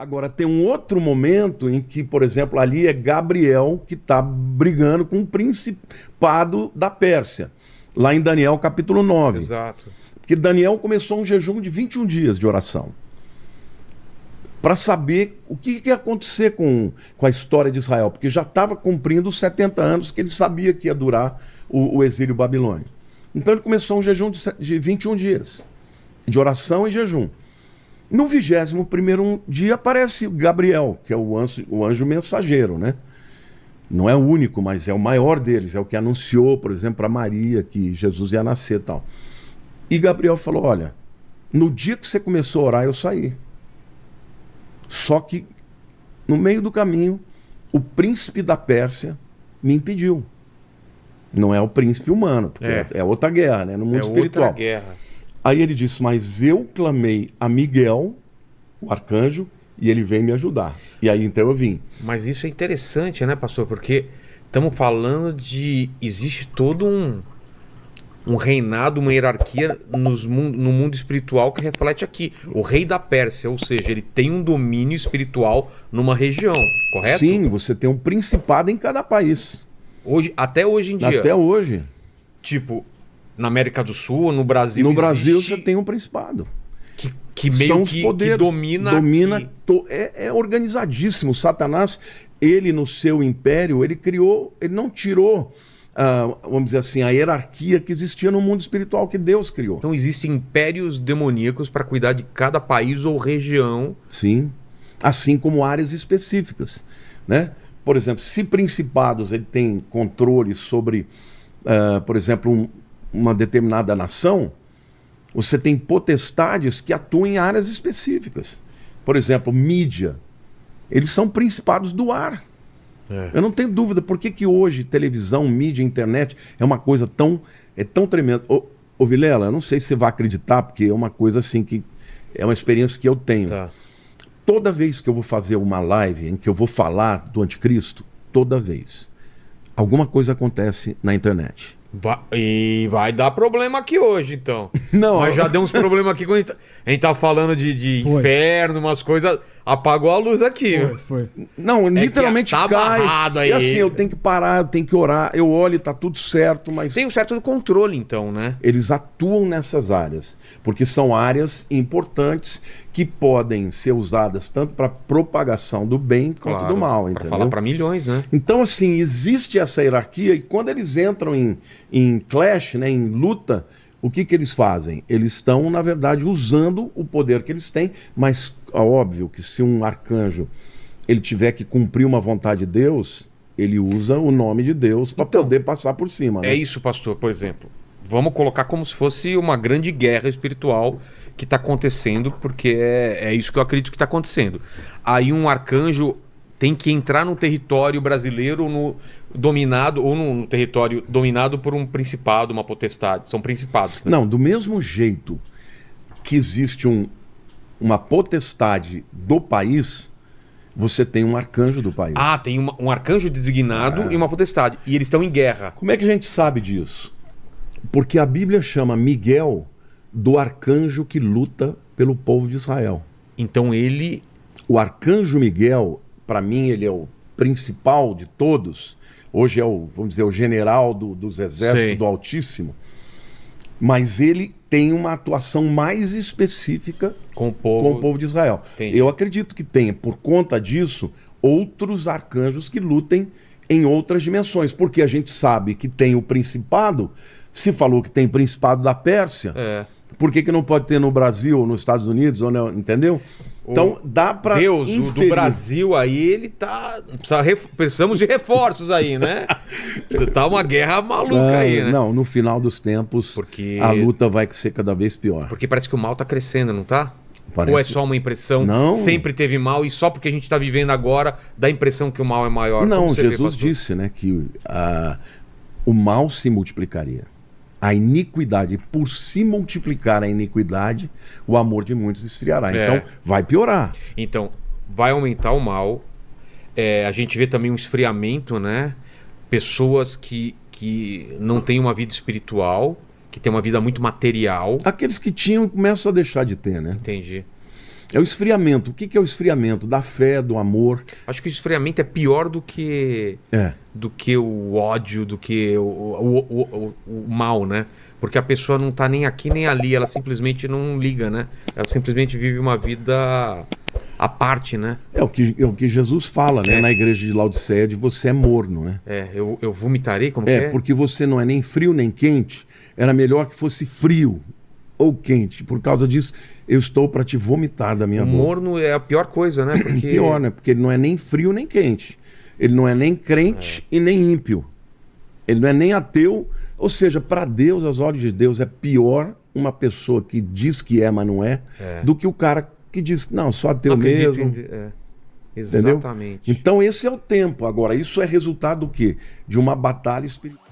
Agora, tem um outro momento em que, por exemplo, ali é Gabriel que está brigando com o principado da Pérsia, lá em Daniel capítulo 9. Exato. Porque Daniel começou um jejum de 21 dias de oração, para saber o que ia acontecer com a história de Israel, porque já estava cumprindo os 70 anos que ele sabia que ia durar o exílio babilônico. Então ele começou um jejum de 21 dias, de oração e jejum. No 21º dia aparece Gabriel, que é o anjo mensageiro, né? Não é o único, mas é o maior deles, é o que anunciou, por exemplo, para Maria que Jesus ia nascer e tal. E Gabriel falou, olha, no dia que você começou a orar, eu saí. Só que, no meio do caminho, o príncipe da Pérsia me impediu. Não é o príncipe humano, porque é outra guerra, né? No mundo espiritual. Outra guerra. Aí ele disse, mas eu clamei a Miguel, o arcanjo, e ele veio me ajudar. E aí então eu vim. Mas isso é interessante, né, pastor? Porque estamos falando de... Existe todo um reinado, uma hierarquia no mundo espiritual que reflete aqui. O rei da Pérsia, ou seja, ele tem um domínio espiritual numa região, correto? Sim, você tem um principado em cada país. Até hoje em dia. Até hoje. Tipo, na América do Sul, no Brasil No Brasil existe... você tem um principado. Que meio São os que poderes, domina é organizadíssimo. Satanás, ele no seu império, ele não tirou, vamos dizer assim, a hierarquia que existia no mundo espiritual que Deus criou. Então existem impérios demoníacos para cuidar de cada país ou região. Sim, assim como áreas específicas, né? Por exemplo, se principados ele tem controle sobre, por exemplo, uma determinada nação, você tem potestades que atuam em áreas específicas. Por exemplo, mídia. Eles são principados do ar. Eu não tenho dúvida. Por que hoje televisão, mídia, internet é uma coisa tão tremenda? Ô Vilela, eu não sei se você vai acreditar, porque é uma coisa assim que é uma experiência que eu tenho. Tá. Toda vez que eu vou fazer uma live em que eu vou falar do anticristo, toda vez, alguma coisa acontece na internet. E vai dar problema aqui hoje, então. Não, mas já deu uns problemas aqui quando a gente tá falando de inferno, umas coisas. Apagou a luz aqui. Foi. Não, literalmente tá cai. amarrado aí. E assim, eu tenho que parar, eu tenho que orar. Eu olho e tá tudo certo, mas... Tem um certo controle, então, né? Eles atuam nessas áreas, porque são áreas importantes que podem ser usadas tanto para propagação do bem quanto do mal, Para entendeu? falar para milhões, né? Então, assim, existe essa hierarquia e quando eles entram em clash, né, em luta, o que eles fazem? Eles estão, na verdade, usando o poder que eles têm, mas óbvio que se um arcanjo ele tiver que cumprir uma vontade de Deus, ele usa o nome de Deus para poder passar por cima. Né? É isso, pastor, por exemplo. Vamos colocar como se fosse uma grande guerra espiritual que está acontecendo, porque é isso que eu acredito que está acontecendo. Aí um arcanjo tem que entrar no território brasileiro dominado, ou no território dominado por um principado, uma potestade. São principados. Né? Não, do mesmo jeito que existe uma potestade do país, você tem um arcanjo do país. Ah, tem um arcanjo designado e uma potestade. E eles estão em guerra. Como é que a gente sabe disso? Porque a Bíblia chama Miguel do arcanjo que luta pelo povo de Israel. Então o arcanjo Miguel, para mim, ele é o principal de todos. Hoje é vamos dizer, o general dos exércitos do Altíssimo. Mas ele tem uma atuação mais específica com o povo de Israel. Entendi. Eu acredito que tenha, por conta disso, outros arcanjos que lutem em outras dimensões. Porque a gente sabe que tem o principado. Se falou que tem principado da Pérsia, por que não pode ter no Brasil, ou nos Estados Unidos, ou não, entendeu? Então dá para Deus, o do Brasil aí, ele tá... Precisamos de reforços aí, né? Tá uma guerra maluca aí, né? Não, no final dos tempos, a luta vai ser cada vez pior. Porque parece que o mal tá crescendo, não tá? Parece... Ou é só uma impressão? Não. Sempre teve mal e só porque a gente tá vivendo agora dá a impressão que o mal é maior. Não, Jesus disse, né, que o mal se multiplicaria. A iniquidade, por se multiplicar a iniquidade, o amor de muitos esfriará. Então, vai piorar. Então, vai aumentar o mal. A gente vê também um esfriamento, né? Pessoas que não têm uma vida espiritual, que têm uma vida muito material. Aqueles que tinham começam a deixar de ter, né? Entendi. É o esfriamento. O que que é o esfriamento? Da fé, do amor. Acho que o esfriamento é pior do que o ódio, do que o mal, né? Porque a pessoa não tá nem aqui nem ali, ela simplesmente não liga, né? Ela simplesmente vive uma vida à parte, né? É o que Jesus fala, né? Na igreja de Laodiceia, de você é morno, né? Eu vomitarei, como que é? Porque você não é nem frio nem quente. Era melhor que fosse frio ou quente. Por causa disso, eu estou para te vomitar da minha O boca. morno é a pior coisa, né? Porque... Pior, né? Porque ele não é nem frio nem quente. Ele não é nem crente e nem ímpio. Ele não é nem ateu. Ou seja, para Deus, aos olhos de Deus, é pior uma pessoa que diz que é, mas não é, do que o cara que diz que não, sou ateu mesmo. Exatamente. Entendeu? Então esse é o tempo. Agora, isso é resultado do quê? De uma batalha espiritual.